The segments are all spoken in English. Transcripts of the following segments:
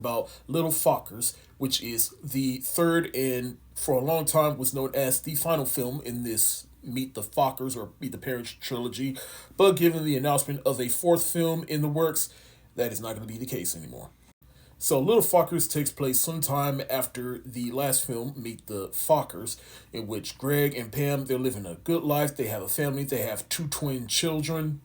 about Little Fockers, which is the third and for a long time was known as the final film in this Meet the Fockers or Meet the Parents trilogy. But given the announcement of a fourth film in the works, that is not going to be the case anymore. So Little Fockers takes place sometime after the last film, Meet the Fockers, in which Greg and Pam, they're living a good life. They have a family. They have two twin children.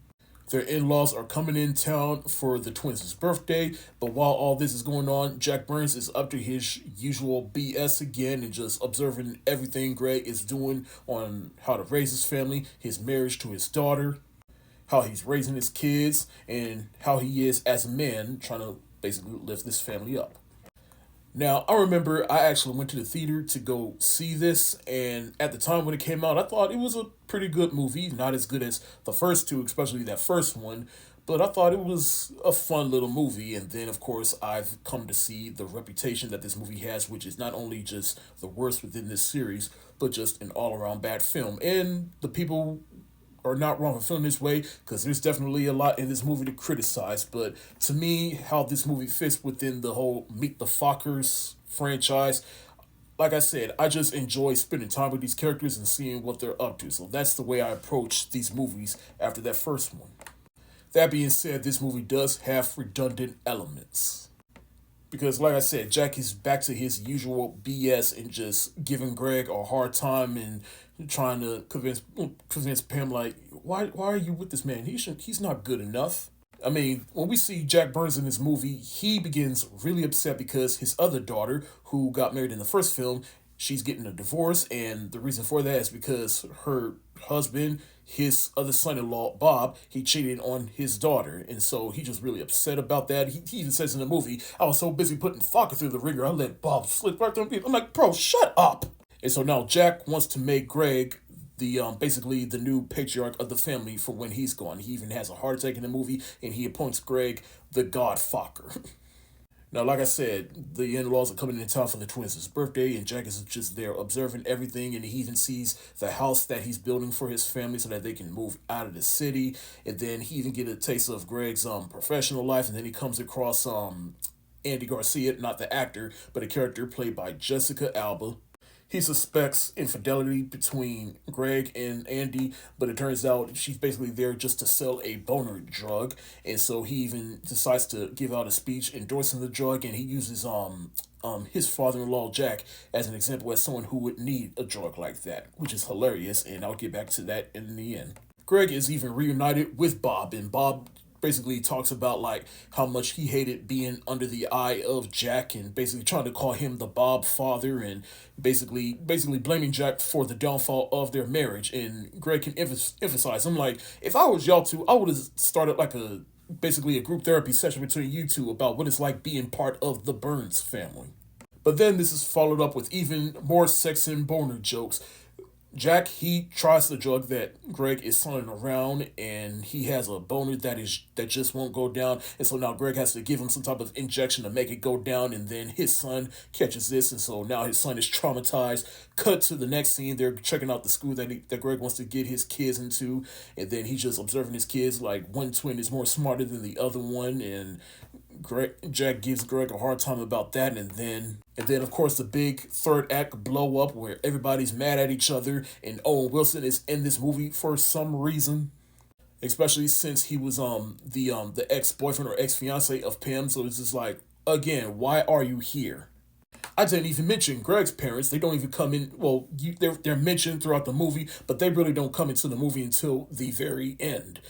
Their in-laws are coming in town for the twins' birthday, but while all this is going on, Jack Burns is up to his usual BS again and just observing everything Greg is doing on how to raise his family, his marriage to his daughter, how he's raising his kids, and how he is as a man trying to basically lift this family up. Now, I remember I actually went to the theater to go see this, and at the time when it came out, I thought it was a pretty good movie. Not as good as the first two, especially that first one, but I thought it was a fun little movie. And then, of course, I've come to see the reputation that this movie has, which is not only just the worst within this series, but just an all around bad film. And the people are not wrong for feeling this way because there's definitely a lot in this movie to criticize. But to me, how this movie fits within the whole Meet the Fockers franchise, like I said, I just enjoy spending time with these characters and seeing what they're up to. So that's the way I approach these movies after that first one. That being said, this movie does have redundant elements. Because, like I said, Jack is back to his usual BS and just giving Greg a hard time and trying to convince Pam like, why are you with this man? He's not good enough. I mean, when we see Jack Burns in this movie, he begins really upset because his other daughter, who got married in the first film, she's getting a divorce, and the reason for that is because her husband, his other son-in-law, Bob, he cheated on his daughter, and so he just really upset about that. He even says in the movie, I was so busy putting Fokker through the ringer, I let Bob slip right through me. I'm like, bro, shut up! And so now Jack wants to make Greg the basically the new patriarch of the family for when he's gone. He even has a heart attack in the movie, and he appoints Greg the God Fokker. Now, like I said, the in-laws are coming in town for the twins' birthday, and Jack is just there observing everything, and he even sees the house that he's building for his family so that they can move out of the city. And then he even get a taste of Greg's professional life, and then he comes across Andy Garcia, not the actor, but a character played by Jessica Alba. He suspects infidelity between Greg and Andy, but it turns out she's basically there just to sell a boner drug. And so he even decides to give out a speech endorsing the drug, and he uses his father-in-law Jack as an example as someone who would need a drug like that, which is hilarious, and I'll get back to that in the end. Greg is even reunited with Bob, and Bob basically talks about like how much he hated being under the eye of Jack and basically trying to call him the Bob father and basically blaming Jack for the downfall of their marriage. And Greg can emphasize, I'm like, if I was y'all two, I would have started like a basically a group therapy session between you two about what it's like being part of the Burns family. But then this is followed up with even more sex and boner jokes. Jack, he tries the drug that Greg is selling around, and he has a boner that just won't go down, and so now Greg has to give him some type of injection to make it go down, and then his son catches this, and so now his son is traumatized. Cut to the next scene, they're checking out the school that Greg wants to get his kids into, and then he's just observing his kids like one twin is more smarter than the other one, and Jack gives Greg a hard time about that, and then of course the big third act blow up where everybody's mad at each other, and Owen Wilson is in this movie for some reason, especially since he was the ex boyfriend or ex fiance of Pam. So it's just like, again, why are you here? I didn't even mention Greg's parents. They don't even come in. Well, they're mentioned throughout the movie, but they really don't come into the movie until the very end.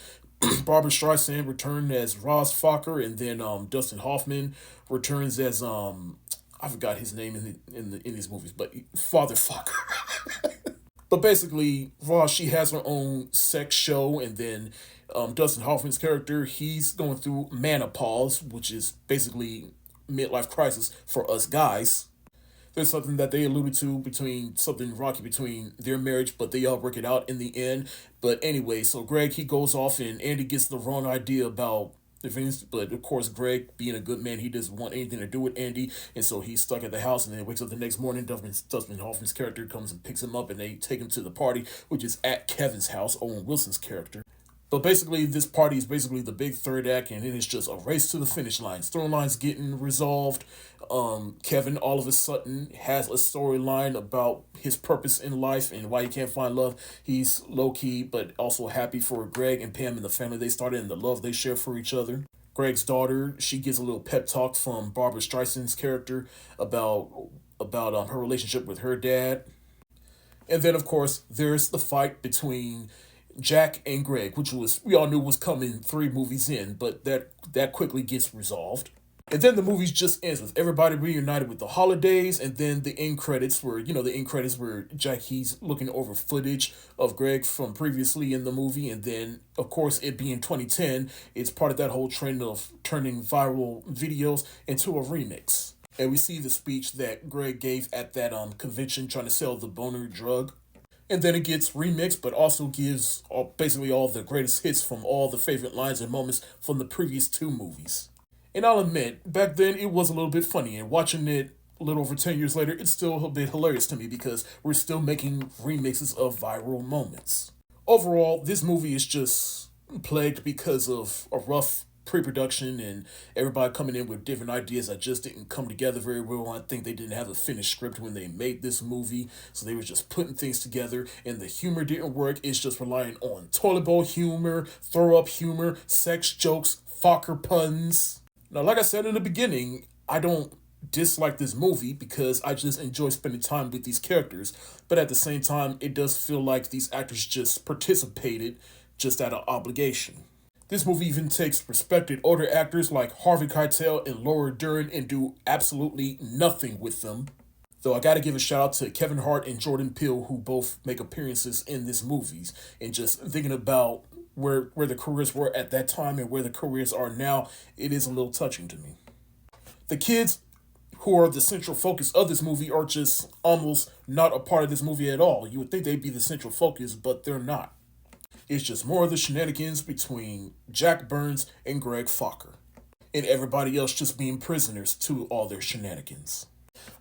Barbara Streisand returned as Roz Fokker, and then Dustin Hoffman returns as I forgot his name in these movies, but Father Fokker. But basically, Roz, she has her own sex show, and then Dustin Hoffman's character, he's going through menopause, which is basically midlife crisis for us guys. There's something that they alluded to between something rocky between their marriage, but they all work it out in the end. But anyway, so Greg, he goes off, and Andy gets the wrong idea about the things, but of course Greg, being a good man, he doesn't want anything to do with Andy, and so he's stuck at the house, and then wakes up the next morning. Dustin Hoffman's character comes and picks him up, and they take him to the party, which is at Kevin's house, Owen Wilson's character. But basically, this party is basically the big third act, and then it's just a race to the finish line. Storylines getting resolved. Kevin all of a sudden has a storyline about his purpose in life and why he can't find love. He's low key, but also happy for Greg and Pam and the family they started and the love they share for each other. Greg's daughter, she gets a little pep talk from Barbara Streisand's character about her relationship with her dad. And then, of course, there's the fight between Jack and Greg, which was we all knew was coming 3 movies in, but that quickly gets resolved. And then the movie just ends with everybody reunited with the holidays, and then the end credits where the end credits where Jack he's looking over footage of Greg from previously in the movie, and then of course it being 2010, it's part of that whole trend of turning viral videos into a remix. And we see the speech that Greg gave at that convention trying to sell the boner drug. And then it gets remixed, but also gives basically all the greatest hits from all the favorite lines and moments from the previous 2 movies. And I'll admit, back then it was a little bit funny, and watching it a little over 10 years later, it's still a bit hilarious to me because we're still making remixes of viral moments. Overall, this movie is just plagued because of a rough pre-production and everybody coming in with different ideas that just didn't come together very well. I think they didn't have a finished script when they made this movie, so they were just putting things together, and the humor didn't work. It's just relying on toilet bowl humor, throw up humor, sex jokes, Focker puns. Now, like I said in the beginning, I don't dislike this movie because I just enjoy spending time with these characters, but at the same time, it does feel like these actors just participated just out of obligation. This movie even takes respected older actors like Harvey Keitel and Laura Dern and do absolutely nothing with them. Though I gotta give a shout out to Kevin Hart and Jordan Peele, who both make appearances in this movies, and just thinking about where the careers were at that time and where the careers are now, it is a little touching to me. The kids who are the central focus of this movie are just almost not a part of this movie at all. You would think they'd be the central focus, but they're not. It's just more of the shenanigans between Jack Burns and Greg Focker, and everybody else just being prisoners to all their shenanigans.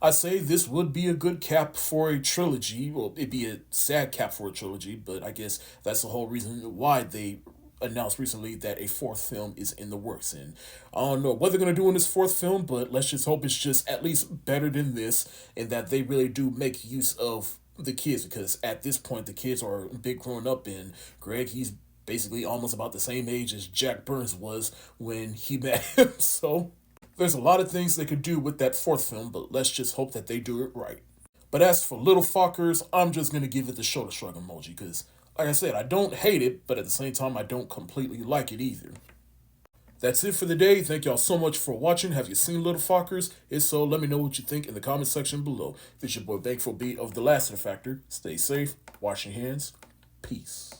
I say this would be a good cap for a trilogy. Well, it'd be a sad cap for a trilogy, but I guess that's the whole reason why they announced recently that a 4th film is in the works. And I don't know what they're going to do in this 4th film, but let's just hope it's just at least better than this, and that they really do make use of the kids, because at this point the kids are big grown up, and Greg, he's basically almost about the same age as Jack Burns was when he met him. So there's a lot of things they could do with that 4th film, but let's just hope that they do it right. But as for Little Fockers, I'm just going to give it the shoulder shrug emoji because, like I said, I don't hate it, but at the same time I don't completely like it either. That's it for the day. Thank y'all so much for watching. Have you seen Little Fockers? If so, let me know what you think in the comment section below. This is your boy Thankful B of the Lassiter Factor. Stay safe, wash your hands, peace.